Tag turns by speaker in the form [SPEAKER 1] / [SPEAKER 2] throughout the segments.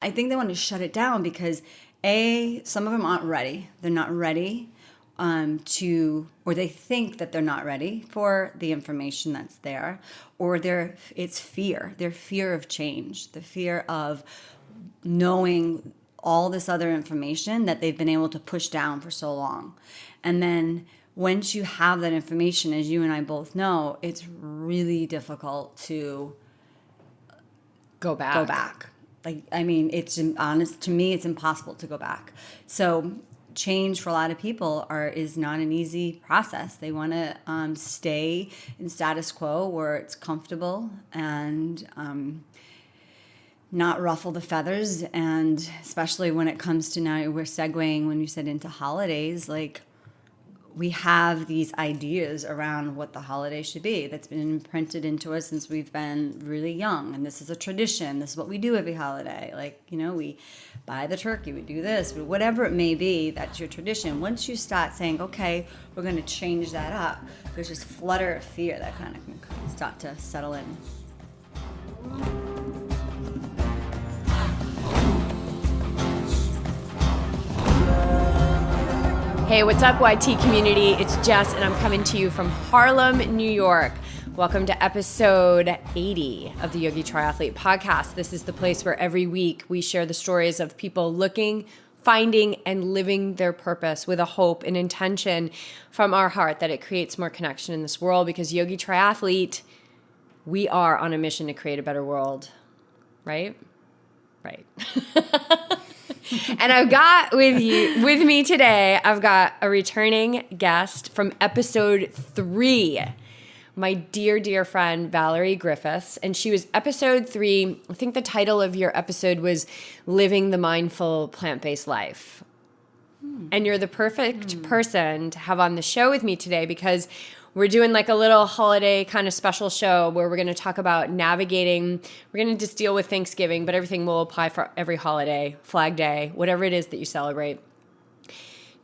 [SPEAKER 1] I think they want to shut it down because some of them aren't ready. They're not ready or they think that they're not ready for the information that's there, or it's fear. Their fear of change, the fear of knowing all this other information that they've been able to push down for so long. And then once you have that information, as you and I both know, it's really difficult to
[SPEAKER 2] go back.
[SPEAKER 1] Like, I mean, to me, it's impossible to go back. So change for a lot of people is not an easy process. They want to stay in status quo where it's comfortable and not ruffle the feathers. And especially when it comes to, now we're segueing when you said into holidays, like, we have these ideas around what the holiday should be that's been imprinted into us since we've been really young. And this is a tradition. This is what we do every holiday. Like, we buy the turkey, we do this, whatever it may be, that's your tradition. Once you start saying, okay, we're going to change that up, there's this flutter of fear that kind of can start to settle in.
[SPEAKER 2] Hey, what's up, YT community? It's Jess, and I'm coming to you from Harlem, New York. Welcome to episode 80 of the Yogi Triathlete podcast. This is the place where every week we share the stories of people looking, finding, and living their purpose with a hope and intention from our heart that it creates more connection in this world, because Yogi Triathlete, we are on a mission to create a better world, right? Right. And I've got with me today, I've got a returning guest from episode 3, my dear, dear friend, Valerie Griffiths. And she was episode 3. I think the title of your episode was Living the Mindful Plant-Based Life. And you're the perfect person to have on the show with me today, because we're doing like a little holiday kind of special show where we're going to talk about navigating. We're going to just deal with Thanksgiving, but everything will apply for every holiday, Flag Day, whatever it is that you celebrate,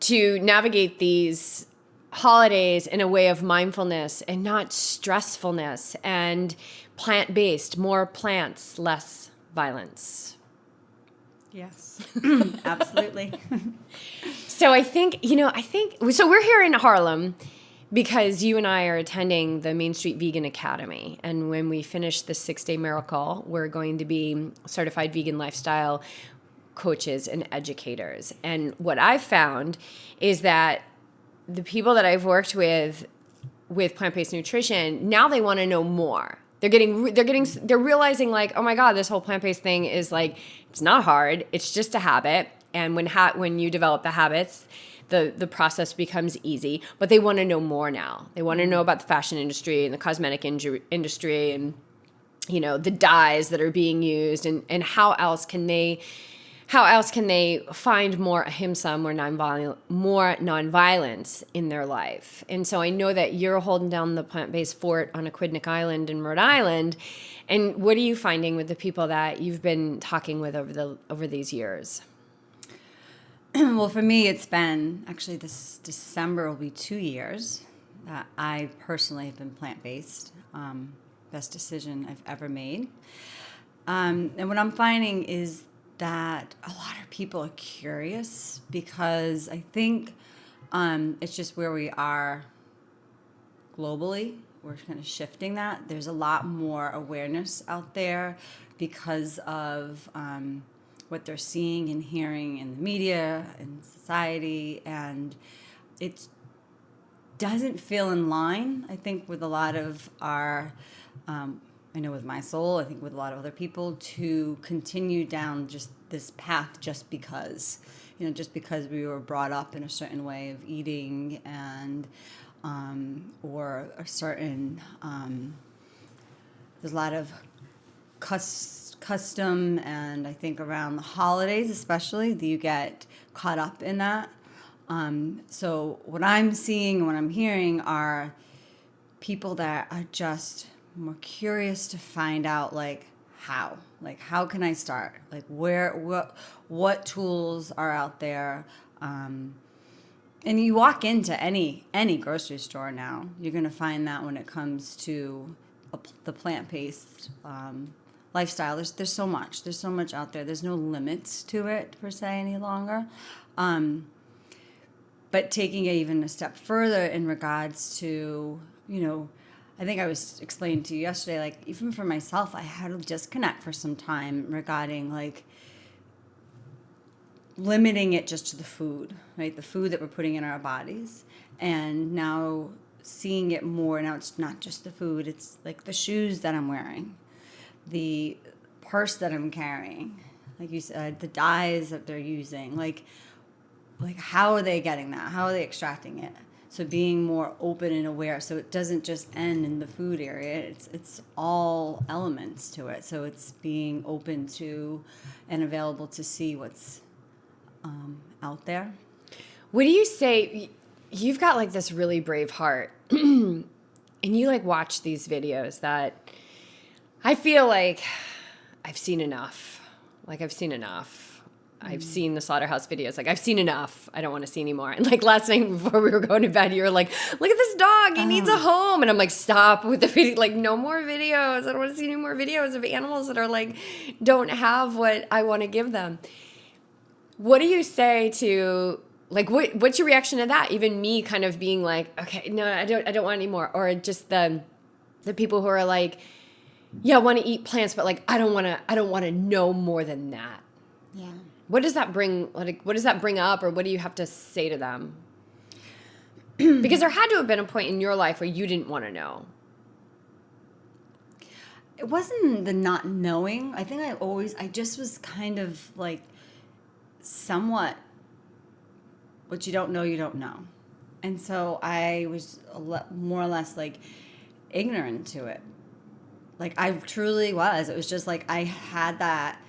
[SPEAKER 2] to navigate these holidays in a way of mindfulness and not stressfulness, and plant-based, more plants, less violence.
[SPEAKER 1] Yes, absolutely.
[SPEAKER 2] So I think, so we're here in Harlem because you and I are attending the Main Street Vegan Academy. And when we finish the 6-day miracle, we're going to be certified vegan lifestyle coaches and educators. And what I've found is that the people that I've worked with plant-based nutrition, now they want to know more. They're realizing, like, oh my God, this whole plant-based thing is like, it's not hard. It's just a habit. And when you develop the habits, the process becomes easy. But they want to know more now. They want to know about the fashion industry and the cosmetic industry and, the dyes that are being used, and how else can they find more ahimsa, more nonviolence in their life. And so I know that you're holding down the plant-based fort on Aquidneck Island in Rhode Island. And what are you finding with the people that you've been talking with over these years?
[SPEAKER 1] Well, for me, it's been, actually this December will be 2 years that I personally have been plant-based. Best decision I've ever made. And what I'm finding is that a lot of people are curious, because I think it's just where we are globally. We're kind of shifting that. There's a lot more awareness out there because of what they're seeing and hearing in the media and society, and it doesn't feel in line, I think, with a lot of our, I know with my soul, I think with a lot of other people, to continue down just this path just because we were brought up in a certain way of eating, and or a certain, there's a lot of custom, and I think around the holidays especially, that you get caught up in that. So what I'm seeing and what I'm hearing are people that are just more curious to find out, how can I start? What tools are out there? And you walk into any grocery store now, you're going to find that when it comes to the plant-based lifestyle. There's so much. There's so much out there. There's no limits to it per se any longer. But taking it even a step further in regards to, I think I was explaining to you yesterday, like even for myself, I had to disconnect for some time regarding like limiting it just to the food, right? The food that we're putting in our bodies. And now seeing it more, now it's not just the food, it's like the shoes that I'm wearing, the purse that I'm carrying, like you said, the dyes that they're using, like how are they getting that? How are they extracting it? So being more open and aware, so it doesn't just end in the food area. It's all elements to it. So it's being open to and available to see what's out there.
[SPEAKER 2] What do you say? You've got like this really brave heart, and you like watch these videos that I feel like I've seen enough. Like I've seen enough. I've seen the slaughterhouse videos. Like I've seen enough. I don't want to see anymore. And like last night before we were going to bed, you were like, "Look at this dog. He needs a home." And I'm like, "Stop with the video. Like no more videos. I don't want to see any more videos of animals that are like don't have what I want to give them." What do you say to like what's your reaction to that? Even me kind of being like, "Okay, no, I don't want any more," or just the people who are like, "Yeah, I want to eat plants, but like I don't want to know more than that."
[SPEAKER 1] Yeah.
[SPEAKER 2] What does that bring? Like, what does that bring up, or what do you have to say to them? Because there had to have been a point in your life where you didn't want to know.
[SPEAKER 1] It wasn't the not knowing. I think I just was kind of like somewhat, what you don't know, you don't know. And so I was more or less like ignorant to it. Like I truly was. It was just like I had that,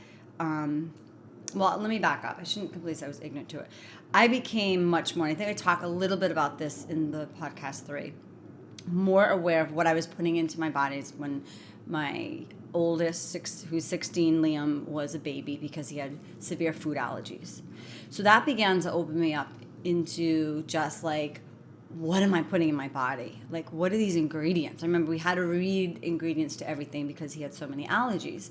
[SPEAKER 1] well, let me back up. I shouldn't completely say I was ignorant to it. I became much more, and I think I talk a little bit about this in the podcast 3, more aware of what I was putting into my bodies when my oldest, who's 16, Liam, was a baby because he had severe food allergies. So that began to open me up into just like, what am I putting in my body? Like, what are these ingredients? I remember we had to read ingredients to everything because he had so many allergies.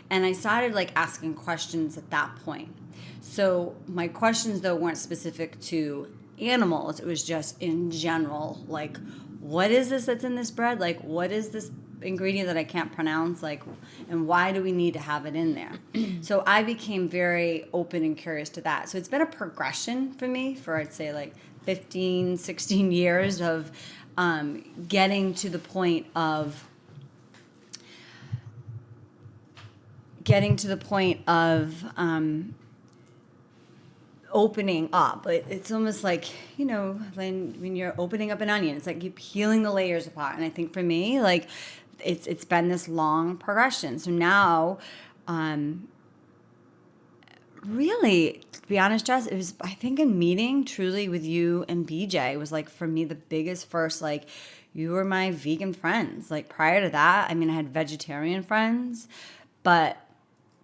[SPEAKER 1] And I started like asking questions at that point. So my questions though weren't specific to animals. It was just in general, like, what is this that's in this bread? Like, what is this ingredient that I can't pronounce? Like, and why do we need to have it in there? So I became very open and curious to that. So it's been a progression for me for, I'd say, like 15, 16 years of getting to the point of opening up. It's almost like, when you're opening up an onion, it's like you're peeling the layers apart. And I think for me, like, it's been this long progression. So now, really, to be honest, Jess, it was, I think, a meeting truly with you and BJ was like, for me, the biggest first, like, you were my vegan friends. Like, prior to that, I mean, I had vegetarian friends, but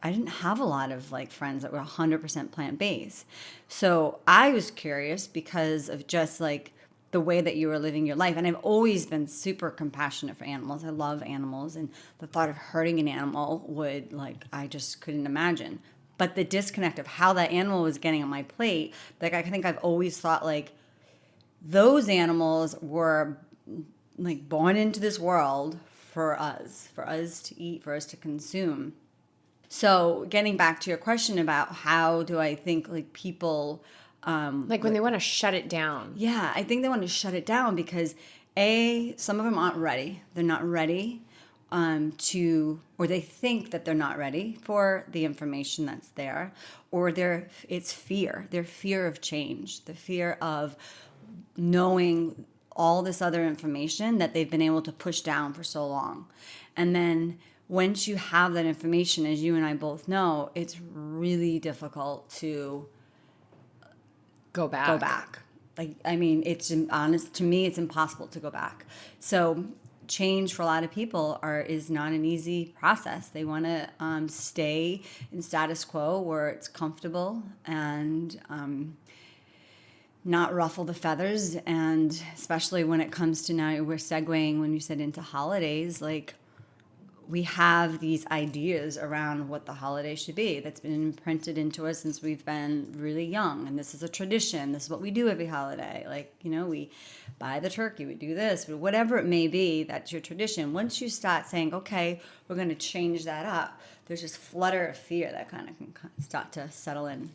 [SPEAKER 1] I didn't have a lot of like friends that were 100% plant-based. So I was curious because of just like the way that you were living your life. And I've always been super compassionate for animals. I love animals, and the thought of hurting an animal would, like, I just couldn't imagine. But the disconnect of how that animal was getting on my plate, like, I think I've always thought like those animals were like born into this world for us to eat, for us to consume. So getting back to your question about how do I think like people
[SPEAKER 2] like when they want to shut it down.
[SPEAKER 1] Yeah, I think they want to shut it down because some of them aren't ready. They're not ready or they think that they're not ready for the information that's there, or it's fear. Their fear of change, the fear of knowing all this other information that they've been able to push down for so long. And then once you have that information, as you and I both know, it's really difficult to
[SPEAKER 2] go back.
[SPEAKER 1] Like, I mean, it's honest to me, it's impossible to go back. So change for a lot of people is not an easy process. They want to stay in status quo where it's comfortable and not ruffle the feathers. And especially when it comes to, now we're segueing when you said into holidays, like, we have these ideas around what the holiday should be that's been imprinted into us since we've been really young. And this is a tradition. This is what we do every holiday. Like, we buy the turkey, we do this, whatever it may be, that's your tradition. Once you start saying, okay, we're going to change that up, there's this flutter of fear that kind of can start to settle in.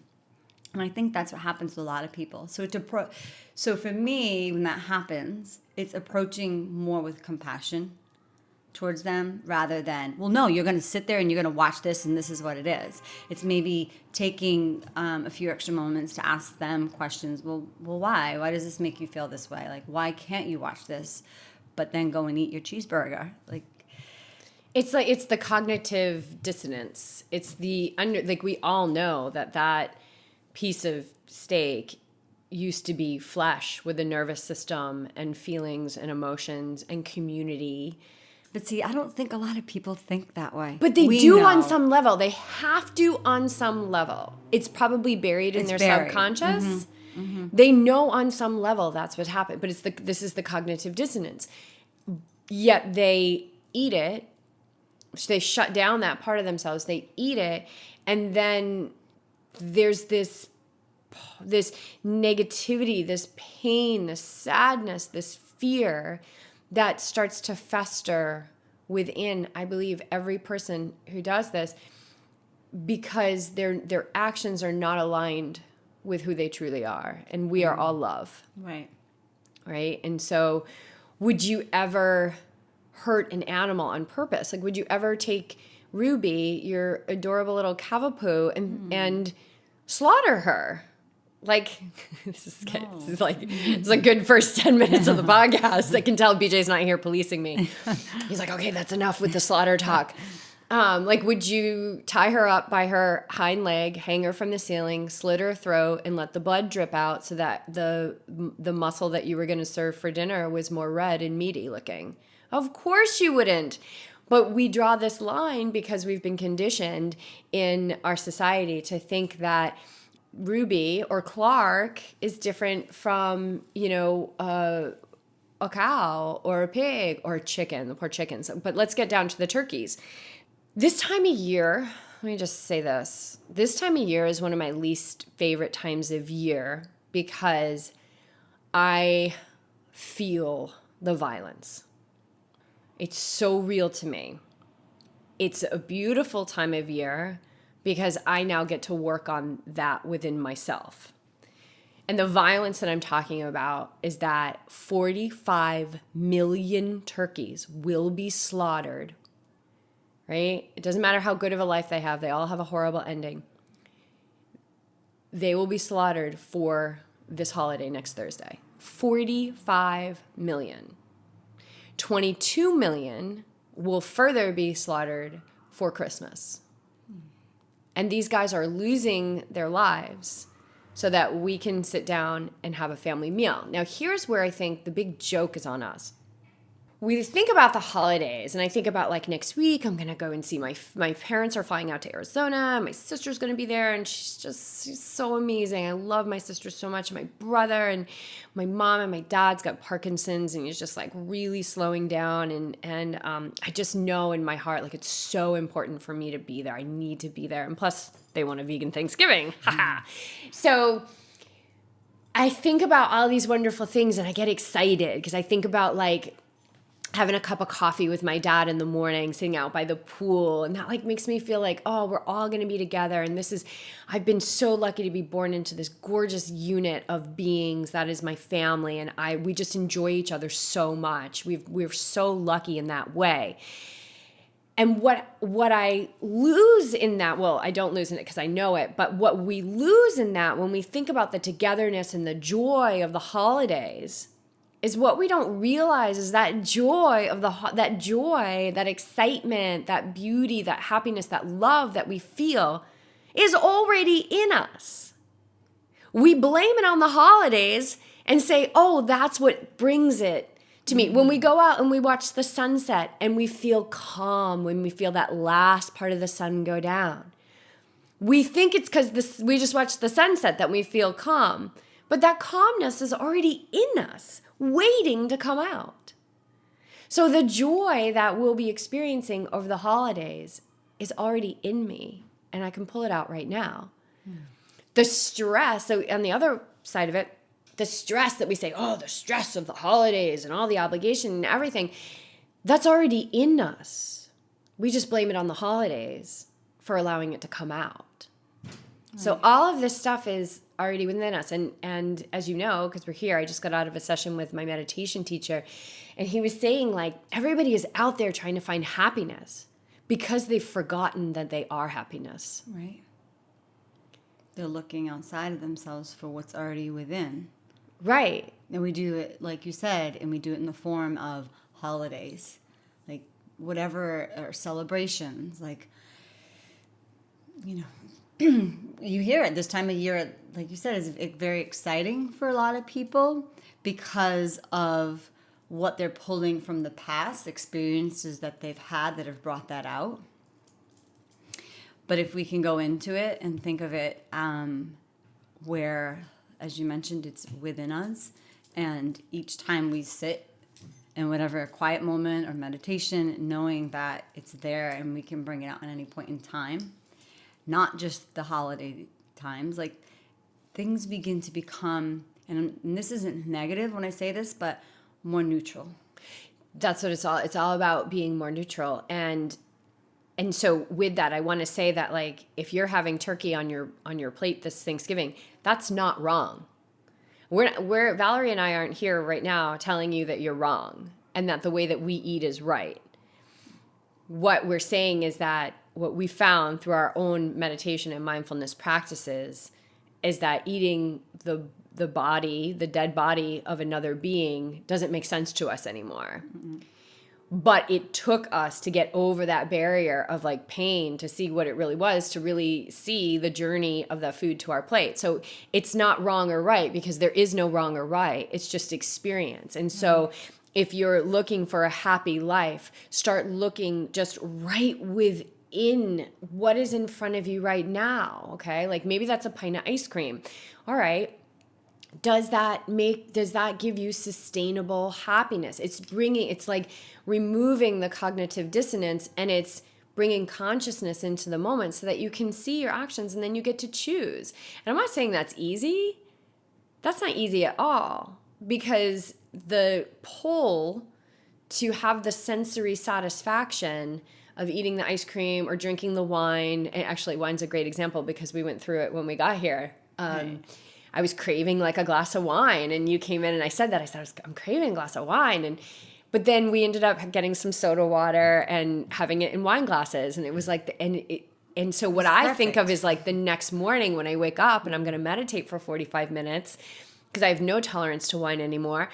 [SPEAKER 1] And I think that's what happens to a lot of people. So for me, when that happens, it's approaching more with compassion towards them rather than, well, no, you're going to sit there and you're going to watch this and this is what it is. It's maybe taking a few extra moments to ask them questions. Well, why? Why does this make you feel this way? Like, why can't you watch this, but then go and eat your cheeseburger?
[SPEAKER 2] It's the cognitive dissonance. It's we all know that piece of steak used to be flesh with a nervous system and feelings and emotions and community.
[SPEAKER 1] But see, I don't think a lot of people think that way.
[SPEAKER 2] But they do on some level. They have to on some level. It's probably buried in their subconscious. Mm-hmm. Mm-hmm. They know on some level that's what happened. But this is the cognitive dissonance. Yet they eat it. So they shut down that part of themselves. They eat it. And then there's this negativity, this pain, this sadness, this fear that starts to fester within, I believe, every person who does this, because their actions are not aligned with who they truly are. And we are all love.
[SPEAKER 1] Right.
[SPEAKER 2] Right? And so would you ever hurt an animal on purpose? Like, would you ever take Ruby, your adorable little cavapoo, and slaughter her? Like, this is a good first 10 minutes of the podcast. I can tell BJ's not here policing me. He's like, okay, that's enough with the slaughter talk. Would you tie her up by her hind leg, hang her from the ceiling, slit her throat, and let the blood drip out so that the muscle that you were going to serve for dinner was more red and meaty looking? Of course you wouldn't. But we draw this line because we've been conditioned in our society to think that Ruby or Clark is different from, a cow or a pig or a chicken, the poor chickens. But let's get down to the turkeys. This time of year, let me just say this. This time of year is one of my least favorite times of year because I feel the violence. It's so real to me. It's a beautiful time of year because I now get to work on that within myself. And the violence that I'm talking about is that 45 million turkeys will be slaughtered, right? It doesn't matter how good of a life they have. They all have a horrible ending. They will be slaughtered for this holiday next Thursday. 45 million. 22 million will further be slaughtered for Christmas. And these guys are losing their lives so that we can sit down and have a family meal. Now, here's where I think the big joke is on us. We think about the holidays, and I think about next week, I'm going to go and see my parents are flying out to Arizona. My sister's going to be there, and she's so amazing. I love my sister so much, and my brother, and my mom and my dad's got Parkinson's, and he's just really slowing down. And I just know in my heart, it's so important for me to be there. I need to be there. And plus, they want a vegan Thanksgiving. So I think about all these wonderful things, and I get excited because I think about having a cup of coffee with my dad in the morning, sitting out by the pool. And that makes me feel we're all going to be together. And I've been so lucky to be born into this gorgeous unit of beings that is my family. And we just enjoy each other so much. We're so lucky in that way. And what I lose in that, well, I don't lose in it because I know it, but what we lose in that when we think about the togetherness and the joy of the holidays is what we don't realize is that joy, that excitement, that beauty, that happiness, that love that we feel is already in us. We blame it on the holidays and say, oh, that's what brings it to me. When we go out and we watch the sunset and we feel calm, when we feel that last part of the sun go down, we think it's because we just watched the sunset that we feel calm. But that calmness is already in us, waiting to come out. So the joy that we'll be experiencing over the holidays is already in me, and I can pull it out right now. The stress, so on the other side of it, the stress that we say, oh, the stress of the holidays and all the obligation and everything, that's already in us. We just blame it on the holidays for allowing it to come out. Right. So all of this stuff is already within us. And as you know, because we're here, I just got out of a session with my meditation teacher, and he was saying, like, everybody is out there trying to find happiness because they've forgotten that they are happiness.
[SPEAKER 1] Right. They're looking outside of themselves for what's already within.
[SPEAKER 2] Right.
[SPEAKER 1] And we do it, like you said, and we do it in the form of holidays, like whatever, or celebrations, like, you know, you hear it this time of year, like you said, is very exciting for a lot of people because of what they're pulling from the past, experiences that they've had that have brought that out. But if we can go into it and think of it where, as you mentioned, it's within us, and each time we sit in whatever quiet moment or meditation, knowing that it's there and we can bring it out at any point in time, not just the holiday times, like things begin to become, and this isn't negative when I say this, but more neutral.
[SPEAKER 2] That's what it's all about, being more neutral. And so with that, I want to say that, like, if you're having turkey on your plate this Thanksgiving, that's not wrong. We're Valerie and I aren't here right now telling you that you're wrong and that the way that we eat is right. What we're saying is that what we found through our own meditation and mindfulness practices is that eating the body, the dead body of another being, doesn't make sense to us anymore. Mm-hmm. But it took us to get over that barrier of, like, pain, to see what it really was, to really see the journey of the food to our plate. So it's not wrong or right, because there is no wrong or right. It's just experience. And so if you're looking for a happy life, start looking just right within what is in front of you right now. Okay. Like, maybe that's a pint of ice cream. All right. Does that give you sustainable happiness? It's like removing the cognitive dissonance, and it's bringing consciousness into the moment so that you can see your actions, and then you get to choose. And I'm not saying that's easy. That's not easy at all, because the pull to have the sensory satisfaction of eating the ice cream or drinking the wine, and actually wine's a great example because we went through it when we got here. Right. I was craving like a glass of wine, and you came in and I said, I'm craving a glass of wine. But then we ended up getting some soda water and having it in wine glasses. And it was like, and so what I think of is, like, the next morning when I wake up and I'm going to meditate for 45 minutes because I have no tolerance to wine anymore.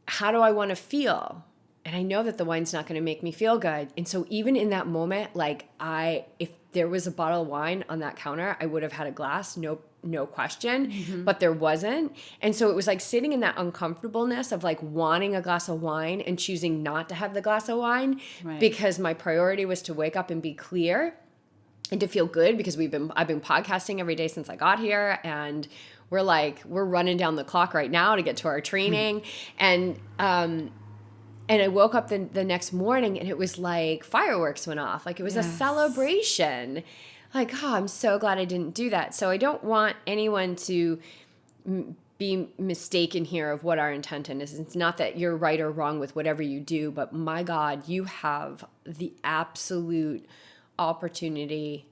[SPEAKER 2] How do I want to feel? And I know that the wine's not going to make me feel good. And so even in that moment, like, if there was a bottle of wine on that counter, I would have had a glass, no question, but there wasn't. And so it was like sitting in that uncomfortableness of, like, wanting a glass of wine and choosing not to have the glass of wine, right, because my priority was to wake up and be clear and to feel good, because I've been podcasting every day since I got here, and we're running down the clock right now to get to our training. And I woke up the next morning and it was like fireworks went off. Like, it was a celebration. Like, oh, I'm so glad I didn't do that. So I don't want anyone to be mistaken here of what our intention is. It's not that you're right or wrong with whatever you do, but my God, you have the absolute opportunity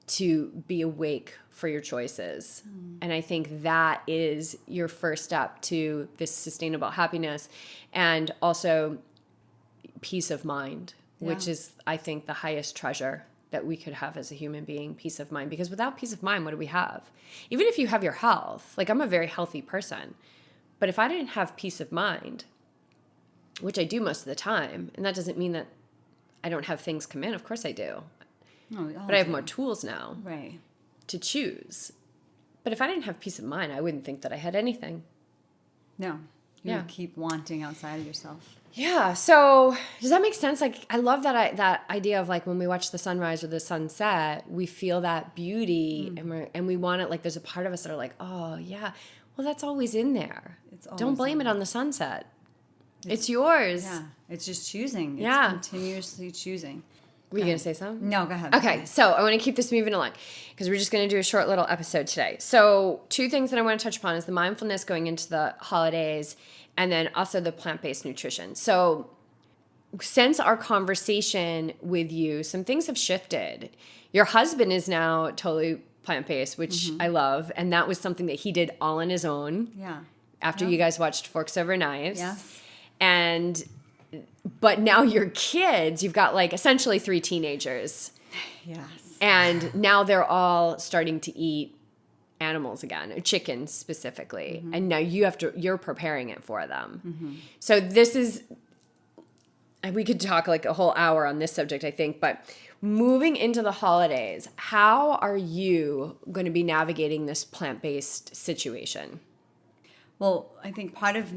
[SPEAKER 2] to be awake for your choices. And I think that is your first step to this sustainable happiness, and also peace of mind, which is, I think, the highest treasure that we could have as a human being, peace of mind. Because without peace of mind, what do we have? Even if you have your health, like, I'm a very healthy person, but if I didn't have peace of mind, which I do most of the time, and that doesn't mean that I don't have things come in. Of course I do. But I have more tools now,
[SPEAKER 1] right, to
[SPEAKER 2] choose. But if I didn't have peace of mind, I wouldn't think that I had anything.
[SPEAKER 1] No. You would keep wanting outside of yourself.
[SPEAKER 2] Yeah. So does that make sense? Like, I love that idea of, like, when we watch the sunrise or the sunset, we feel that beauty, and we want it. Like, there's a part of us that are like, oh yeah, well, that's always in there. Don't blame it on the sunset. It's yours.
[SPEAKER 1] Yeah. It's just choosing. It's
[SPEAKER 2] Yeah.
[SPEAKER 1] continuously choosing.
[SPEAKER 2] Were you going to say something?
[SPEAKER 1] No, go ahead.
[SPEAKER 2] Okay, so I want to keep this moving along because we're just going to do a short little episode today. So 2 things that I want to touch upon is the mindfulness going into the holidays and then also the plant-based nutrition. So since our conversation with you, some things have shifted. Your husband is now totally plant-based, which I love, and that was something that he did all on his own.
[SPEAKER 1] Yeah.
[SPEAKER 2] After you guys watched Forks Over Knives.
[SPEAKER 1] Yes.
[SPEAKER 2] But now your kids, you've got like essentially 3 teenagers.
[SPEAKER 1] Yes.
[SPEAKER 2] And now they're all starting to eat animals again, chicken specifically. And now you're preparing it for them. So this is, we could talk like a whole hour on this subject, I think, but moving into the holidays, how are you going to be navigating this plant-based situation?
[SPEAKER 1] Well, I think part of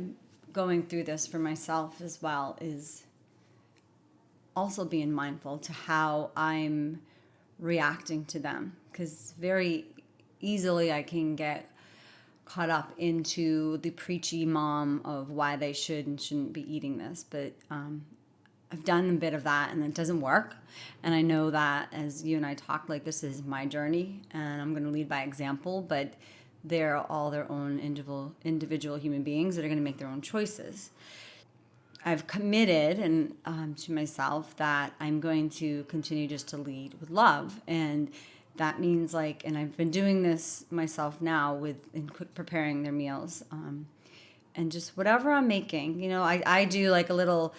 [SPEAKER 1] going through this for myself as well is also being mindful to how I'm reacting to them, because very easily I can get caught up into the preachy mom of why they should and shouldn't be eating this. But I've done a bit of that and it doesn't work. And I know that as you and I talked, like this is my journey and I'm going to lead by example, but they're all their own individual human beings that are going to make their own choices. I've committed to myself that I'm going to continue just to lead with love. And that means and I've been doing this myself now in preparing their meals. And just whatever I'm making, I do like a little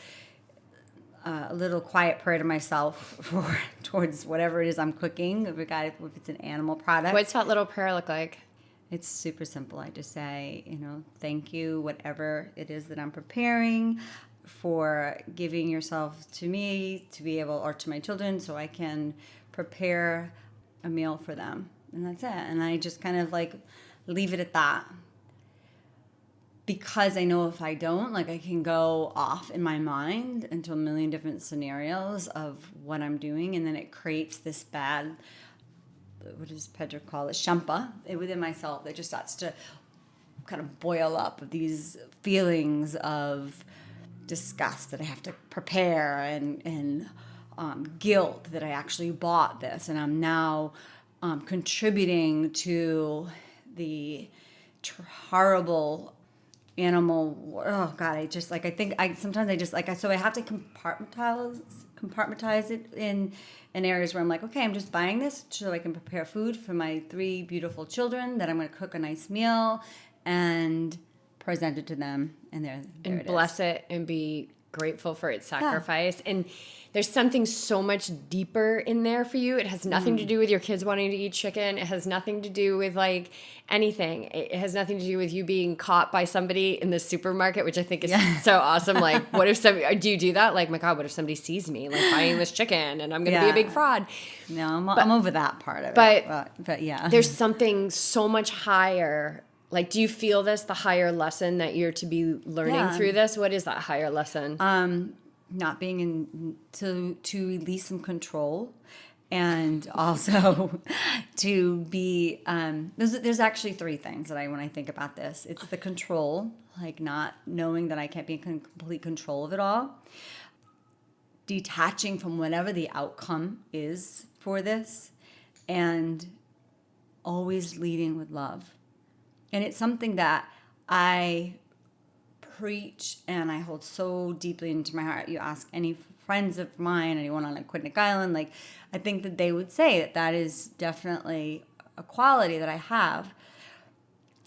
[SPEAKER 1] quiet prayer to myself towards whatever it is I'm cooking. If it's an animal product.
[SPEAKER 2] What's that little prayer look like?
[SPEAKER 1] It's super simple. I just say, thank you, whatever it is that I'm preparing, for giving yourself to me to be able, or to my children, so I can prepare a meal for them. And that's it. And I just kind of leave it at that. Because I know if I don't, I can go off in my mind into a million different scenarios of what I'm doing, and then it creates this bad, what does Pedro call it, shumpa within myself that just starts to kind of boil up of these feelings of disgust that I have to prepare and guilt that I actually bought this and I'm now contributing to the horrible animal. Oh God, I just sometimes I just so I have to compartmentalize it in areas where I'm okay, I'm just buying this so I can prepare food for my 3 beautiful children, that I'm going to cook a nice meal and present it to them, and there it
[SPEAKER 2] bless
[SPEAKER 1] is.
[SPEAKER 2] it and be grateful for its sacrifice. Yeah. And there's something so much deeper in there for you. It has nothing to do with your kids wanting to eat chicken. It has nothing to do with anything. It has nothing to do with you being caught by somebody in the supermarket, which I think is so awesome. What if do you do that? My God, what if somebody sees me buying this chicken and I'm going to be a big fraud?
[SPEAKER 1] No, I'm over that part of it. But yeah.
[SPEAKER 2] There's something so much higher. Do you feel the higher lesson that you're to be learning through this? What is that higher lesson?
[SPEAKER 1] Not being to release some control, and also to be, there's actually 3 things that when I think about this. It's the control, not knowing that I can't be in complete control of it all. Detaching from whatever the outcome is for this, and always leading with love. And it's something that I preach and I hold so deeply into my heart. You ask any friends of mine, anyone on Aquidneck Island, I think that they would say that is definitely a quality that I have.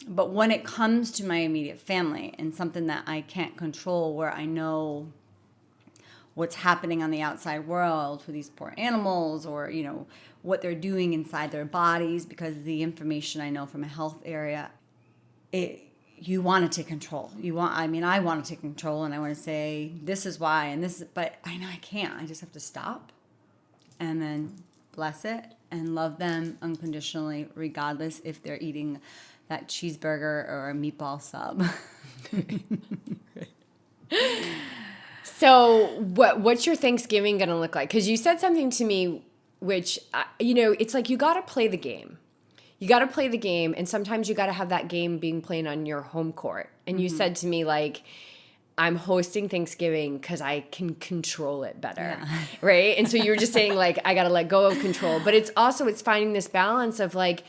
[SPEAKER 1] But when it comes to my immediate family and something that I can't control, where I know what's happening on the outside world for these poor animals, or what they're doing inside their bodies, because the information I know from a health area, you want to take control. I want to take control, and I want to say this is why, and this, but I know I can't. I just have to stop and then bless it and love them unconditionally, regardless if they're eating that cheeseburger or a meatball sub.
[SPEAKER 2] So what's your Thanksgiving going to look like? Because you said something to me, which, it's you got to play the game. You got to play the game, and sometimes you got to have that game being played on your home court. And you said to me, I'm hosting Thanksgiving because I can control it better, right? And so you were just saying, like, I got to let go of control. But it's finding this balance of, like,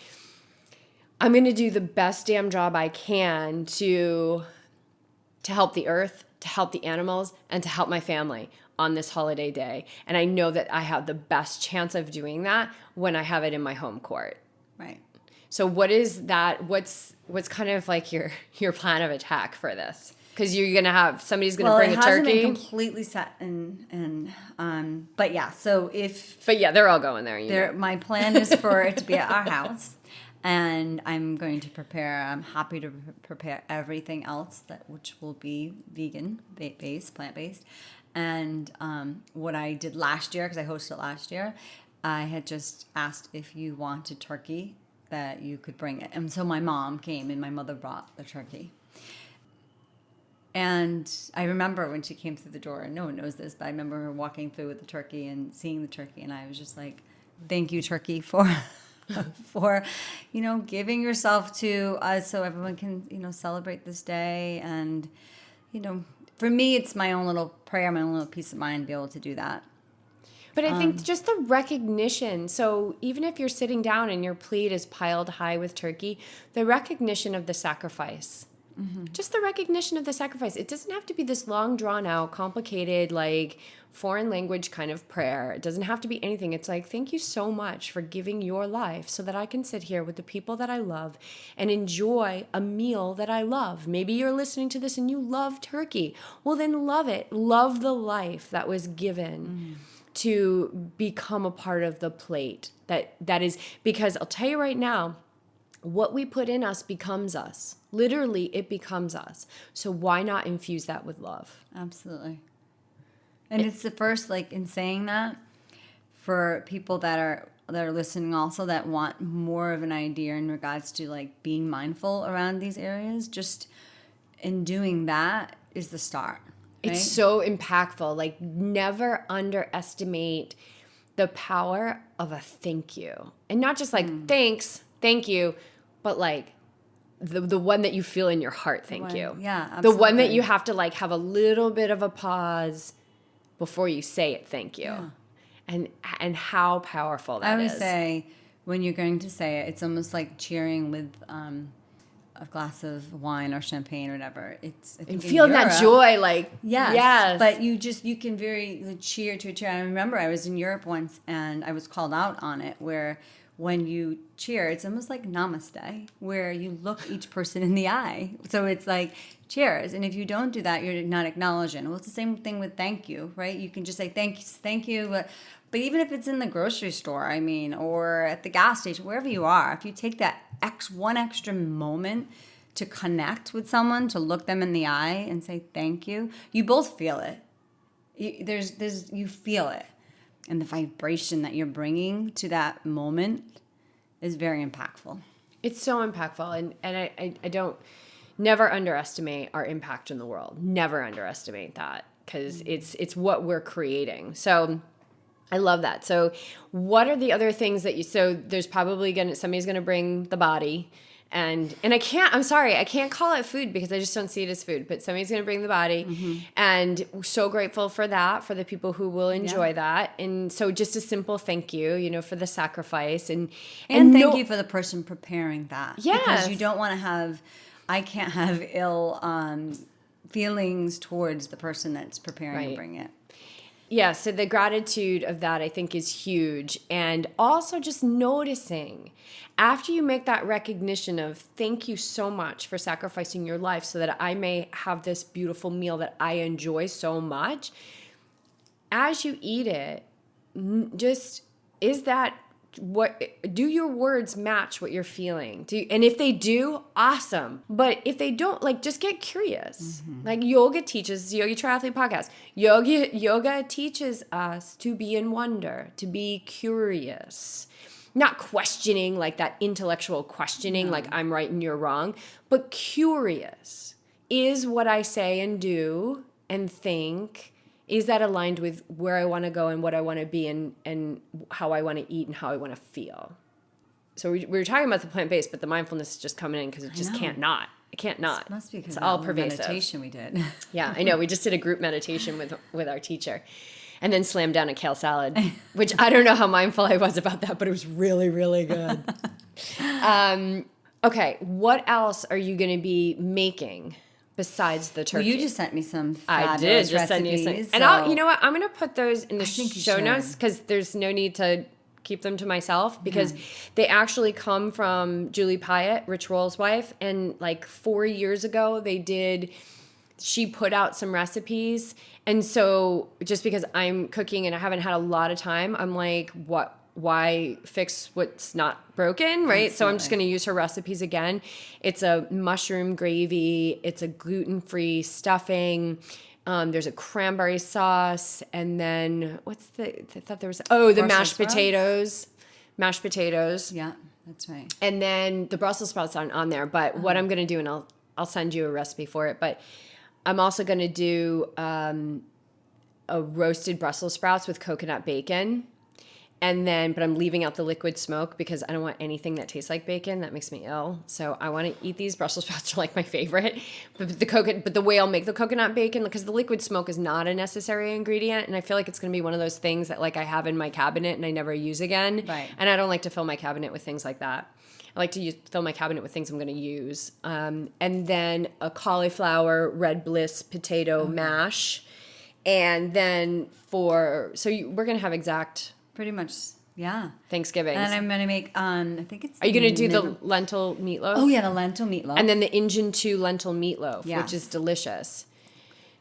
[SPEAKER 2] I'm going to do the best damn job I can to help the earth, to help the animals, and to help my family on this holiday day. And I know that I have the best chance of doing that when I have it in my home court.
[SPEAKER 1] Right.
[SPEAKER 2] So what is that? What's kind of like your plan of attack for this? Because you're gonna have somebody's gonna bring a turkey.
[SPEAKER 1] Well, it hasn't been completely set, but yeah. So
[SPEAKER 2] but yeah, they're all going there.
[SPEAKER 1] My plan is for it to be at our house, and I'm going to prepare. I'm happy to prepare everything else which will be vegan based, plant based, and what I did last year, because I hosted last year, I had just asked if you wanted turkey that you could bring it, and so my mom came and my mother brought the turkey. And I remember when she came through the door, and no one knows this, but I remember her walking through with the turkey and seeing the turkey, and I was just like, thank you, turkey, for giving yourself to us so everyone can, celebrate this day. And, for me, it's my own little prayer, my own little peace of mind to be able to do that.
[SPEAKER 2] But I think just the recognition, so even if you're sitting down and your plate is piled high with turkey, the recognition of the sacrifice. Mm-hmm. Just the recognition of the sacrifice. It doesn't have to be this long, drawn out, complicated, like foreign language kind of prayer. It doesn't have to be anything. It's like, thank you so much for giving your life so that I can sit here with the people that I love and enjoy a meal that I love. Maybe you're listening to this and you love turkey. Well, then love it. Love the life that was given to become a part of the plate. That is, because I'll tell you right now, what we put in us becomes us. Literally, it becomes us. So why not infuse that with love?
[SPEAKER 1] Absolutely. And it's the first, like, in saying that, for people that are listening also that want more of an idea in regards to, like, being mindful around these areas, just in doing that is the start. Right?
[SPEAKER 2] It's so impactful. Like, never underestimate the power of a thank you. And not just like, thanks, thank you, but like the one that you feel in your heart, thank you.
[SPEAKER 1] Yeah, absolutely.
[SPEAKER 2] The one that you have to like have a little bit of a pause before you say it, thank you. Yeah. And how powerful that is.
[SPEAKER 1] I would say when you're going to say it, it's almost like cheering with a glass of wine or champagne or whatever.
[SPEAKER 2] And feeling that joy, like,
[SPEAKER 1] yes. But you can very cheer to a cheer. I remember I was in Europe once and I was called out on it, where when you cheer, it's almost like namaste, where you look each person in the eye. So it's like cheers. And if you don't do that, you're not acknowledging. Well, it's the same thing with thank you, right? You can just say thank you. But even if it's in the grocery store, or at the gas station, wherever you are, if you take that one extra moment to connect with someone, to look them in the eye and say thank you, you both feel it. You feel it. And the vibration that you're bringing to that moment is very impactful.
[SPEAKER 2] It's so impactful. And I don't, never underestimate our impact in the world. Never underestimate that, because it's what we're creating. So I love that. So what are the other things so there's probably somebody's going to bring the body. And I can't call it food because I just don't see it as food, but somebody's going to bring the body. Mm-hmm. And we're so grateful for that, for the people who will enjoy that. And so just a simple thank you, for the sacrifice. And
[SPEAKER 1] thank you for the person preparing that.
[SPEAKER 2] Yes.
[SPEAKER 1] Because you don't want to I can't have ill feelings towards the person that's preparing to bring it.
[SPEAKER 2] Yeah, so the gratitude of that, I think, is huge. And also just noticing, after you make that recognition of thank you so much for sacrificing your life so that I may have this beautiful meal that I enjoy so much, as you eat it, just do your words match what you're feeling? And if they do, awesome. But if they don't, like, just get curious. Mm-hmm. Like yoga teaches, Yogi Triathlete Podcast, yoga teaches us to be in wonder, to be curious. Not questioning, like that intellectual questioning, like I'm right and you're wrong, but curious. Is what I say and do and think, is that aligned with where I want to go and what I want to be and how I want to eat and how I want to feel? So we were talking about the plant-based, but the mindfulness is just coming in because it just can't not. I can't not.
[SPEAKER 1] It must be because
[SPEAKER 2] it's
[SPEAKER 1] of
[SPEAKER 2] all
[SPEAKER 1] that
[SPEAKER 2] pervasive.
[SPEAKER 1] meditation we did.
[SPEAKER 2] Yeah, I know. We just did a group meditation with our teacher, and then slammed down a kale salad, which I don't know how mindful I was about that, but it was really, really good. Okay, what else are you going to be making besides the turkey?
[SPEAKER 1] Well, you just sent me some
[SPEAKER 2] I
[SPEAKER 1] fabulous
[SPEAKER 2] did just send you some,
[SPEAKER 1] recipes,
[SPEAKER 2] and
[SPEAKER 1] so
[SPEAKER 2] you know what? I'm going to put those in the
[SPEAKER 1] think you
[SPEAKER 2] show notes
[SPEAKER 1] should.
[SPEAKER 2] because there's no need to keep them to myself because they actually come from Julie Pyatt, Rich Roll's wife, and like 4 years ago she put out some recipes, and so just because I'm cooking and I haven't had a lot of time, I'm like, why fix what's not broken, right? So I'm just going to use her recipes again. It's a mushroom gravy. It's a gluten-free stuffing. There's a cranberry sauce. And then I thought there was, the mashed potatoes. Mashed potatoes.
[SPEAKER 1] Yeah, that's right.
[SPEAKER 2] And then the Brussels sprouts aren't on there. But what I'm going to do, and I'll send you a recipe for it, but I'm also going to do a roasted Brussels sprouts with coconut bacon. And then, but I'm leaving out the liquid smoke because I don't want anything that tastes like bacon. That makes me ill. So I want to eat these Brussels sprouts. Are like my favorite. But the way I'll make the coconut bacon, because the liquid smoke is not a necessary ingredient, and I feel like it's going to be one of those things that like I have in my cabinet and I never use again.
[SPEAKER 1] Right.
[SPEAKER 2] And I don't like to fill my cabinet with things like that. I like to fill my cabinet with things I'm going to use. And then a cauliflower red bliss potato mash, and then we're going to have exact.
[SPEAKER 1] Pretty much, yeah.
[SPEAKER 2] Thanksgiving.
[SPEAKER 1] And I'm going to make, I think it's...
[SPEAKER 2] Are you going to do the lentil meatloaf?
[SPEAKER 1] Oh, yeah, the lentil meatloaf.
[SPEAKER 2] And then the Injun 2 lentil meatloaf,
[SPEAKER 1] Yes.
[SPEAKER 2] which is delicious.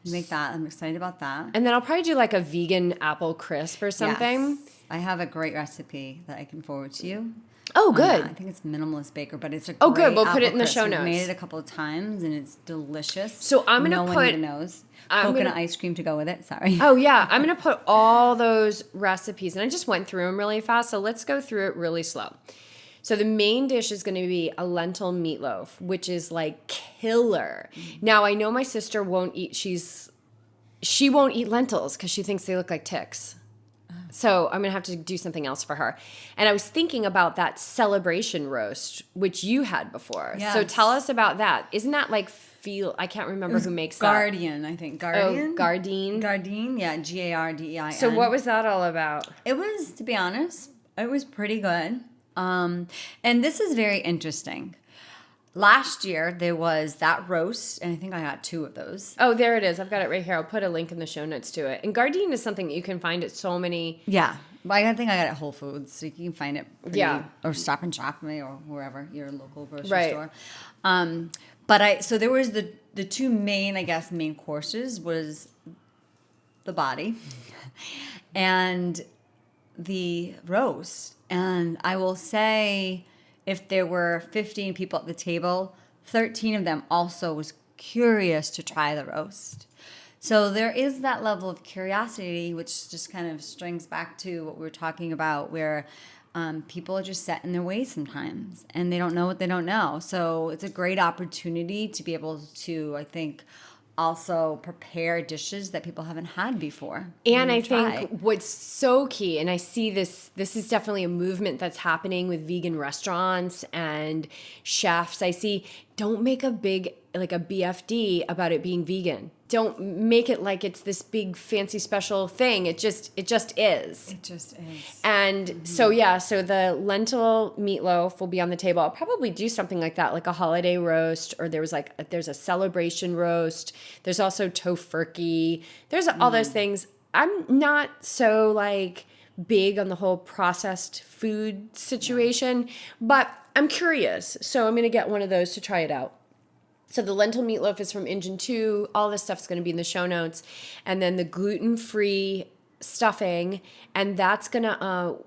[SPEAKER 1] Make that. I'm excited about that.
[SPEAKER 2] And then I'll probably do like a vegan apple crisp or something.
[SPEAKER 1] Yes. I have a great recipe that I can forward to you.
[SPEAKER 2] Oh, good.
[SPEAKER 1] I think it's Minimalist Baker, but it's a great
[SPEAKER 2] good. We'll put it
[SPEAKER 1] apple
[SPEAKER 2] in the
[SPEAKER 1] crisp.
[SPEAKER 2] show
[SPEAKER 1] We've
[SPEAKER 2] notes.
[SPEAKER 1] made it a couple of times, and it's delicious.
[SPEAKER 2] So I'm going to
[SPEAKER 1] No
[SPEAKER 2] put...
[SPEAKER 1] one even knows. Coconut ice cream to go with it. Sorry.
[SPEAKER 2] Oh, yeah. I'm going to put all those recipes. And I just went through them really fast, so let's go through it really slow. So the main dish is going to be a lentil meatloaf, which is like killer. Now, I know my sister won't eat... She won't eat lentils because she thinks they look like ticks. So I'm going to have to do something else for her. And I was thinking about that celebration roast, which you had before.
[SPEAKER 1] Yes.
[SPEAKER 2] So tell us about that. Isn't that like I can't remember who makes
[SPEAKER 1] Guardian, I think. Guardian?
[SPEAKER 2] Oh, Gardein.
[SPEAKER 1] Gardein, yeah. Gardein.
[SPEAKER 2] So what was that all about?
[SPEAKER 1] It was, to be honest, it was pretty good. And this is very interesting. Last year, there was that roast, and I think I got 2 of those.
[SPEAKER 2] Oh, there it is. I've got it right here. I'll put a link in the show notes to it. And Gardein is something that you can find at so many...
[SPEAKER 1] Yeah. I think I got it at Whole Foods, so you can find it or Stop and Shop me or wherever, your local grocery store. So there was the 2 main courses was the body and the roast. And I will say, if there were 15 people at the table, 13 of them also was curious to try the roast. So there is that level of curiosity, which just kind of strings back to what we were talking about, where people are just set in their ways sometimes, and they don't know what they don't know. So it's a great opportunity to be able to, I think, also prepare dishes that people haven't had before.
[SPEAKER 2] And I think what's so key, and I see this is definitely a movement that's happening with vegan restaurants and chefs. I see, don't make a big, like a BFD about it being vegan. Don't make it like it's this big fancy special thing. It just is.
[SPEAKER 1] It just is.
[SPEAKER 2] And so the lentil meatloaf will be on the table. I'll probably do something like that, like a holiday roast, or there's a celebration roast. There's also tofurkey. There's all those things. I'm not so like big on the whole processed food situation, but I'm curious. So I'm going to get one of those to try it out. So the lentil meatloaf is from Injun 2. All this stuff's going to be in the show notes. And then the gluten-free stuffing. And that's going to,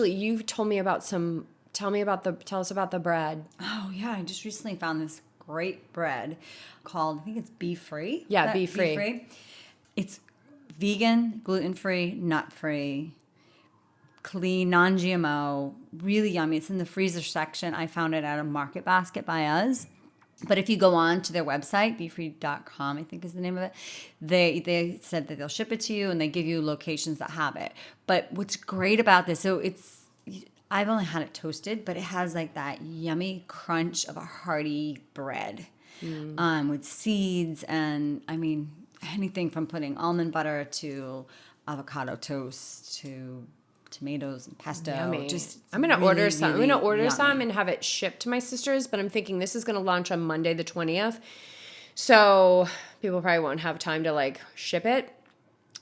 [SPEAKER 2] you told me about tell us about the bread.
[SPEAKER 1] Oh, yeah. I just recently found this great bread called, I think it's Be Free.
[SPEAKER 2] Yeah, Be Free.
[SPEAKER 1] It's vegan, gluten-free, nut-free, clean, non-GMO, really yummy. It's in the freezer section. I found it at a Market Basket by us. But if you go on to their website, befree.com, I think is the name of it, they said that they'll ship it to you and they give you locations that have it. But what's great about this, I've only had it toasted, but it has like that yummy crunch of a hearty bread. with seeds and, I mean, anything from putting almond butter to avocado toast to tomatoes and pesto.
[SPEAKER 2] Yummy.
[SPEAKER 1] Just
[SPEAKER 2] I'm gonna order some. I'm
[SPEAKER 1] really
[SPEAKER 2] gonna order
[SPEAKER 1] yummy.
[SPEAKER 2] some and have it shipped to my sisters. But I'm thinking this is gonna launch on Monday the 20th, so people probably won't have time to like ship it.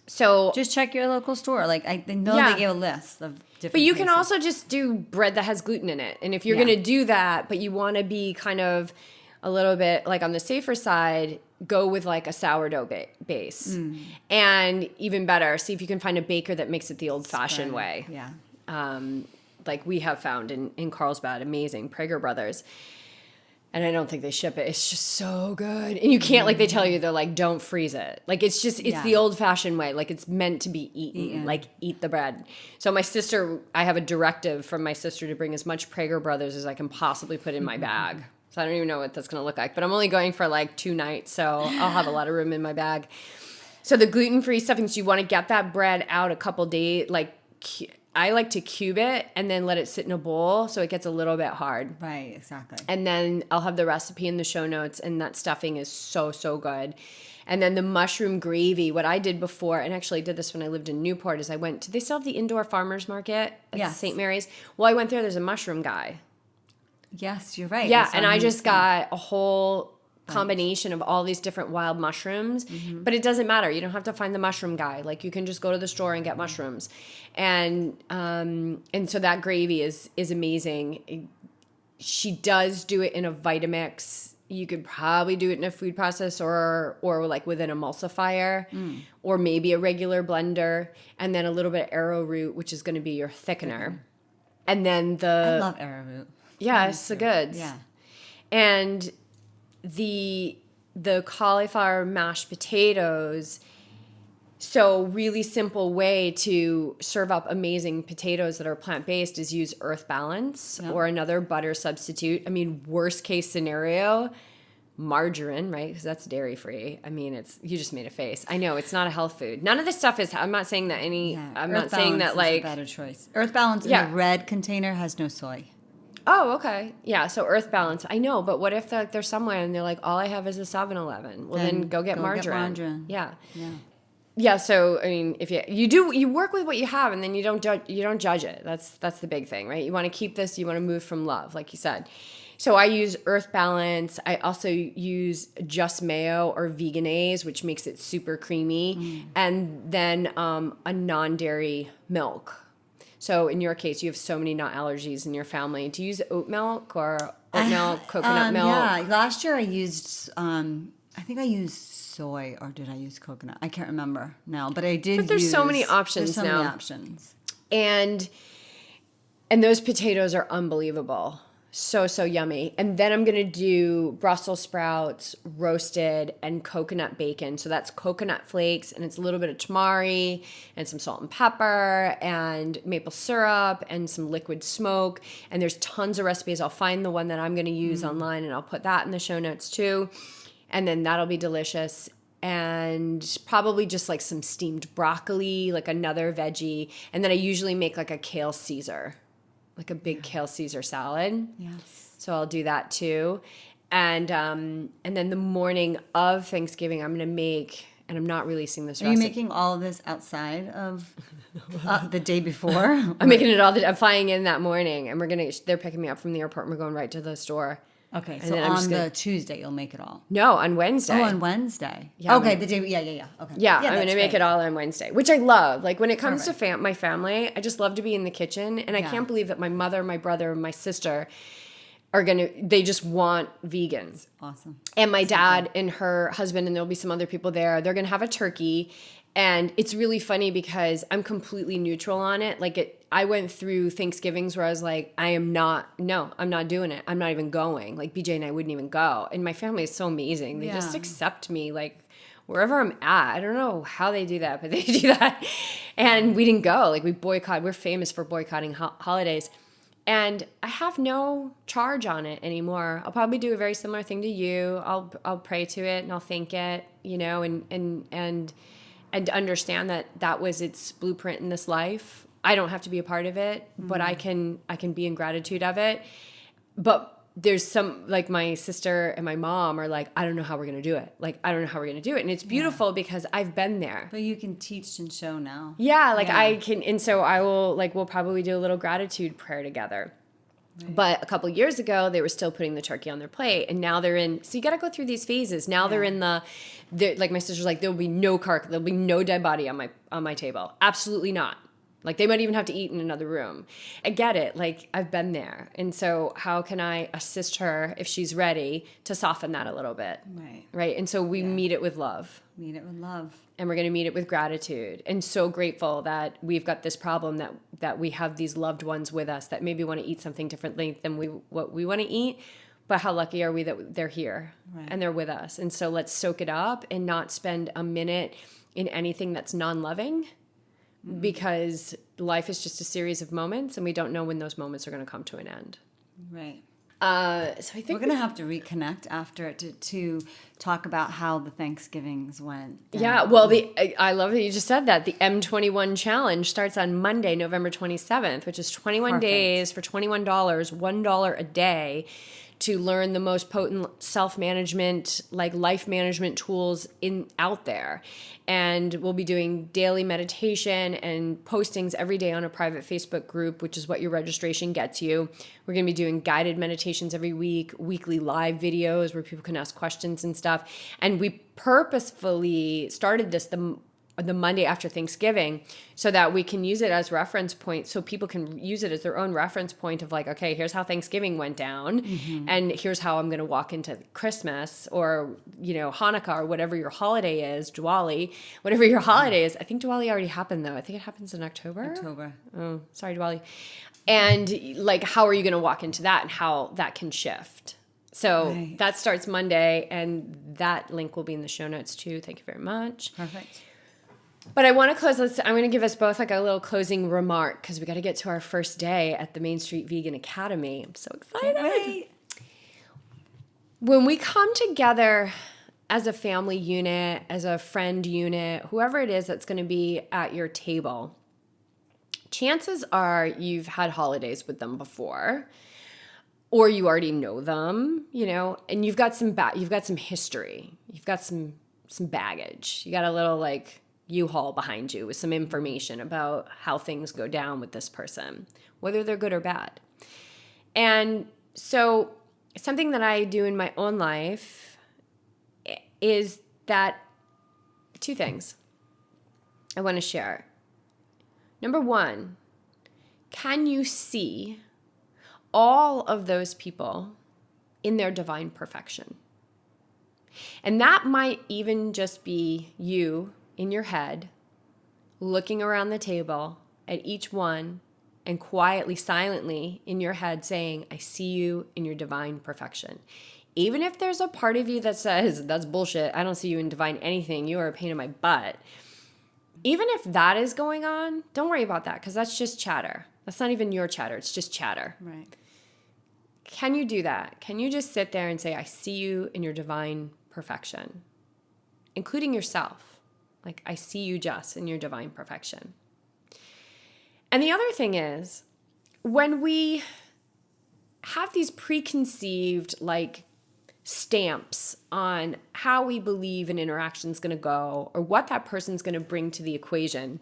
[SPEAKER 2] So
[SPEAKER 1] Just check your local store. Like I know
[SPEAKER 2] Yeah.
[SPEAKER 1] they give a list of different.
[SPEAKER 2] But you can
[SPEAKER 1] places.
[SPEAKER 2] also just do bread that has gluten in it. And if you're
[SPEAKER 1] Yeah.
[SPEAKER 2] going to do that, but you want to be kind of a little bit like on the safer side, go with like a sourdough base. And even better, see if you can find a baker that makes it the old fashioned way.
[SPEAKER 1] Yeah.
[SPEAKER 2] Like we have found in Carlsbad, amazing, Prager Brothers. And I don't think they ship it. It's just so good. And you can't, like they tell you, they're like, don't freeze it. Like it's just, it's the old fashioned way. Like it's meant to be eaten. Like eat the bread. So my sister, I have a directive from my sister to bring as much Prager Brothers as I can possibly put in my bag. So I don't even know what that's going to look like. But I'm only going for like 2 nights. So I'll have a lot of room in my bag. So the gluten-free stuffing, so you want to get that bread out a couple days, like I like to cube it and then let it sit in a bowl so it gets a little bit hard.
[SPEAKER 1] Right. Exactly.
[SPEAKER 2] And then I'll have the recipe in the show notes, and that stuffing is so, so good. And then the mushroom gravy, what I did before, and actually I did this when I lived in Newport, is I went to, they still have the indoor farmers market at
[SPEAKER 1] Yes.
[SPEAKER 2] St. Mary's. Well, I went there, there's a mushroom guy.
[SPEAKER 1] Yes, you're right.
[SPEAKER 2] Yeah,
[SPEAKER 1] saw
[SPEAKER 2] and I
[SPEAKER 1] him
[SPEAKER 2] just
[SPEAKER 1] too.
[SPEAKER 2] got a whole combination of all these different wild mushrooms, but it doesn't matter. You don't have to find the mushroom guy. Like you can just go to the store and get mushrooms, and so that gravy is amazing. She does do it in a Vitamix. You could probably do it in a food process or like with an emulsifier, or maybe a regular blender, and then a little bit of arrowroot, which is going to be your thickener, and then
[SPEAKER 1] I love arrowroot.
[SPEAKER 2] yeah, it's the goods.
[SPEAKER 1] Yeah.
[SPEAKER 2] And the cauliflower mashed potatoes, so really simple way to serve up amazing potatoes that are plant-based is use Earth Balance or another butter substitute. I mean, worst case scenario, margarine, right? Because that's dairy-free. I mean, you just made a face. I know, it's not a health food. None of this stuff is, I'm not saying that I'm not saying that like.
[SPEAKER 1] Is a better choice. Earth Balance in the red container has no soy.
[SPEAKER 2] Oh, okay. Yeah, so Earth Balance. I know, but what if they're somewhere and they're like, all I have is a 7-Eleven? Well, then go get margarine. Yeah.
[SPEAKER 1] Yeah.
[SPEAKER 2] Yeah, so I mean, if you work with what you have, and then you don't judge it. That's the big thing, right? You want to keep this, you want to move from love, like you said. So I use Earth Balance. I also use Just Mayo or Veganese, which makes it super creamy, and then a non-dairy milk. So in your case, you have so many nut allergies in your family. Do you use oat milk or coconut milk?
[SPEAKER 1] Yeah, last year I used, I think I used soy, or did I use coconut? I can't remember now, but I did.
[SPEAKER 2] But there's so many options
[SPEAKER 1] There's so
[SPEAKER 2] now.
[SPEAKER 1] many options.
[SPEAKER 2] And those potatoes are unbelievable. So yummy. And then I'm going to do Brussels sprouts, roasted, and coconut bacon. So that's coconut flakes, and it's a little bit of tamari, and some salt and pepper, and maple syrup, and some liquid smoke. And there's tons of recipes. I'll find the one that I'm going to use online, and I'll put that in the show notes too. And then that'll be delicious. And probably just like some steamed broccoli, like another veggie. And then I usually make like a kale Caesar. Like a big kale Caesar salad.
[SPEAKER 1] Yes.
[SPEAKER 2] So I'll do that too. And then the morning of Thanksgiving, I'm going to make, and I'm not releasing this
[SPEAKER 1] Are you
[SPEAKER 2] recipe.
[SPEAKER 1] making all of this outside of the day before?
[SPEAKER 2] I'm making it I'm flying in that morning, and they're picking me up from the airport, and we're going right to the store.
[SPEAKER 1] Okay,
[SPEAKER 2] And
[SPEAKER 1] so
[SPEAKER 2] then I'm
[SPEAKER 1] on
[SPEAKER 2] just
[SPEAKER 1] the
[SPEAKER 2] gonna-
[SPEAKER 1] Tuesday you'll make it all.
[SPEAKER 2] No, on Wednesday.
[SPEAKER 1] Oh, on Wednesday.
[SPEAKER 2] Yeah,
[SPEAKER 1] Okay,
[SPEAKER 2] I'm-
[SPEAKER 1] the day. Yeah. Okay.
[SPEAKER 2] Yeah, I'm going
[SPEAKER 1] that's
[SPEAKER 2] to make
[SPEAKER 1] great.
[SPEAKER 2] it all on Wednesday, which I love. Like when it comes
[SPEAKER 1] Perfect.
[SPEAKER 2] to my family, I just love to be in the kitchen. And I
[SPEAKER 1] Yeah.
[SPEAKER 2] can't believe that my mother, my brother, and my sister they just want vegans.
[SPEAKER 1] Awesome.
[SPEAKER 2] And my dad and her husband, and there'll be some other people there, they're going to have a turkey. And it's really funny because I'm completely neutral on it. Like I went through Thanksgivings where I was like, I'm not doing it. I'm not even going. Like BJ and I wouldn't even go. And my family is so amazing. They just
[SPEAKER 1] Yeah.
[SPEAKER 2] accept me like wherever I'm at. I don't know how they do that, but they do that. And we didn't go. Like we're famous for boycotting holidays. And I have no charge on it anymore. I'll probably do a very similar thing to you. I'll pray to it and I'll thank it, and understand that was its blueprint in this life. I don't have to be a part of it, but I can be in gratitude of it. But there's some, like my sister and my mom are like, I don't know how we're going to do it. Like, I don't know how we're going to do it. And it's beautiful because I've been there.
[SPEAKER 1] But you can teach and show now.
[SPEAKER 2] Yeah. Like I can. And so I will, like, we'll probably do a little gratitude prayer together. Right. But a couple of years ago, they were still putting the turkey on their plate. And now they're in, so you got to go through these phases. Now they're in like my sister's like, there'll be no dead body on my table. Absolutely not. Like they might even have to eat in another room. I get it. Like I've been there. And so how can I assist her if she's ready to soften that a little bit?
[SPEAKER 1] Right.
[SPEAKER 2] Right. And so we meet it with love.
[SPEAKER 1] Meet it with love.
[SPEAKER 2] And we're going to meet it with gratitude. And so grateful that we've got this problem that we have these loved ones with us that maybe want to eat something differently than what we want to eat. But how lucky are we that they're here and they're with us? And so let's soak it up and not spend a minute in anything that's non-loving. Because life is just a series of moments, and we don't know when those moments are going to come to an end.
[SPEAKER 1] Right.
[SPEAKER 2] So I think
[SPEAKER 1] we're going to have to reconnect after it to talk about how the Thanksgivings went.
[SPEAKER 2] Yeah. Well, I love that you just said that. The M21 challenge starts on Monday, November 27th, which is 21 days for $21, $1 a day, to learn the most potent self-management, like life management tools out there. And we'll be doing daily meditation and postings every day on a private Facebook group, which is what your registration gets you. We're going to be doing guided meditations every week, weekly live videos where people can ask questions and stuff. And we purposefully started this the Monday after Thanksgiving so that we can use it as reference point, so people can use it as their own reference point of like, okay, here's how Thanksgiving went down, and here's how I'm going to walk into Christmas or, Hanukkah or whatever your holiday is, Diwali, whatever your holiday is. I think Diwali already happened though. I think it happens in October. Oh, sorry, Diwali. And like, how are you going to walk into that and how that can shift? So that starts Monday, and that link will be in the show notes too. Thank you very much.
[SPEAKER 1] Perfect.
[SPEAKER 2] But I want to close. I'm going to give us both like a little closing remark because we got to get to our first day at the Main Street Vegan Academy. I'm so excited.
[SPEAKER 1] Wait.
[SPEAKER 2] When we come together as a family unit, as a friend unit, whoever it is that's going to be at your table, chances are you've had holidays with them before, or you already know them, and you've got some history, you've got some baggage, you got a little like U-Haul behind you with some information about how things go down with this person, whether they're good or bad. And so something that I do in my own life is that two things I want to share. Number one, can you see all of those people in their divine perfection? And that might even just be you in your head, looking around the table at each one and quietly, silently in your head saying, I see you in your divine perfection. Even if there's a part of you that says, that's bullshit, I don't see you in divine anything, you are a pain in my butt. Even if that is going on, don't worry about that because that's just chatter. That's not even your chatter, it's just chatter.
[SPEAKER 1] Right.
[SPEAKER 2] Can you do that? Can you just sit there and say, I see you in your divine perfection, including yourself? Like, I see you, Jess, in your divine perfection. And the other thing is, when we have these preconceived, like, stamps on how we believe an interaction's going to go or what that person's going to bring to the equation,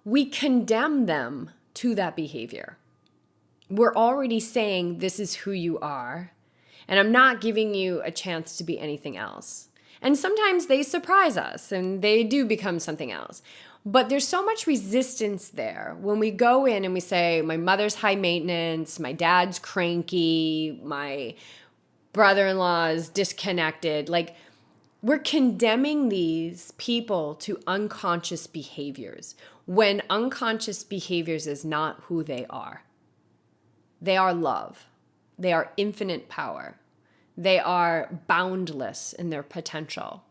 [SPEAKER 2] we condemn them to that behavior. We're already saying, this is who you are, and I'm not giving you a chance to be anything else. And sometimes they surprise us and they do become something else. But there's so much resistance there when we go in and we say, my mother's high maintenance, my dad's cranky, my brother-in-law is disconnected. Like, we're condemning these people to unconscious behaviors when unconscious behaviors is not who they are. They are love. They are infinite power. They are boundless in their potential.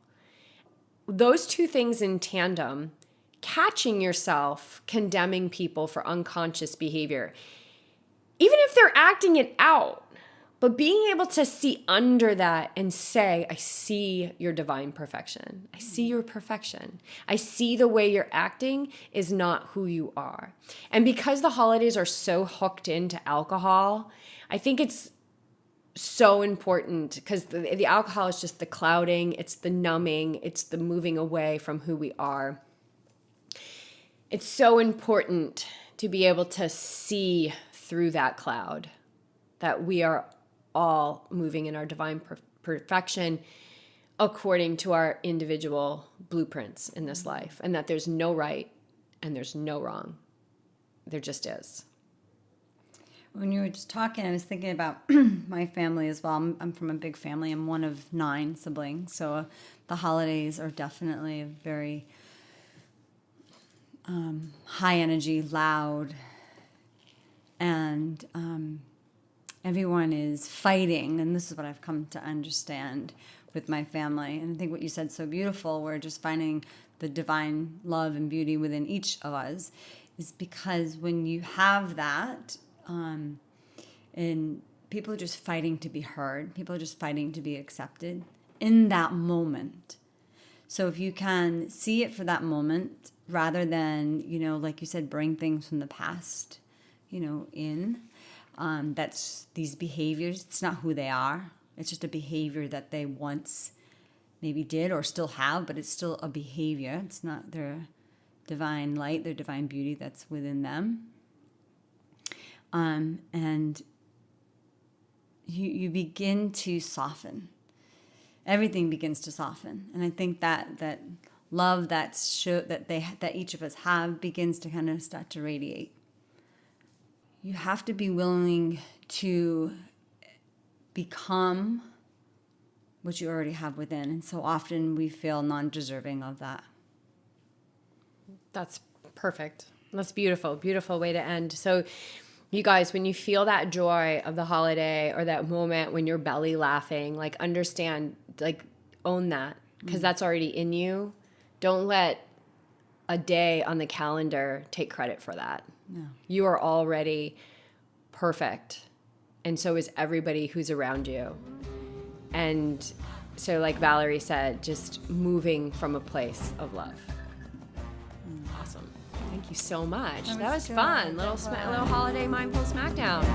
[SPEAKER 2] Those two things in tandem, catching yourself condemning people for unconscious behavior, even if they're acting it out, but being able to see under that and say, I see your divine perfection. I see your perfection. I see the way you're acting is not who you are. And because the holidays are so hooked into alcohol, I think it's so important because the alcohol is just the clouding, it's the numbing, it's the moving away from who we are. It's so important to be able to see through that cloud, that we are all moving in our divine perfection according to our individual blueprints in this life, and that there's no right and there's no wrong. There just is.
[SPEAKER 1] When you were just talking, I was thinking about my family as well. I'm from a big family. I'm one of 9 siblings. So the holidays are definitely a very high energy, loud, and everyone is fighting. And this is what I've come to understand with my family. And I think what you said so beautiful, we're just finding the divine love and beauty within each of us, is because when you have that, and people are just fighting to be heard. People are just fighting to be accepted in that moment. So if you can see it for that moment, rather than, like you said, bring things from the past, in, that's these behaviors. It's not who they are. It's just a behavior that they once maybe did or still have, but it's still a behavior. It's not their divine light, their divine beauty that's within them. And you begin to soften. Everything begins to soften, and I think that love that each of us have begins to kind of start to radiate. You have to be willing to become what you already have within, and so often we feel non-deserving of that.
[SPEAKER 2] That's perfect. That's beautiful. Beautiful way to end. So, you guys, when you feel that joy of the holiday or that moment when you're belly laughing, like understand, like own that, because that's already in you. Don't let a day on the calendar take credit for that.
[SPEAKER 1] No.
[SPEAKER 2] You are already perfect. And so is everybody who's around you. And so like Valerie said, just moving from a place of love. Awesome. Thank you so much. That was fun. Little holiday mindful smackdown.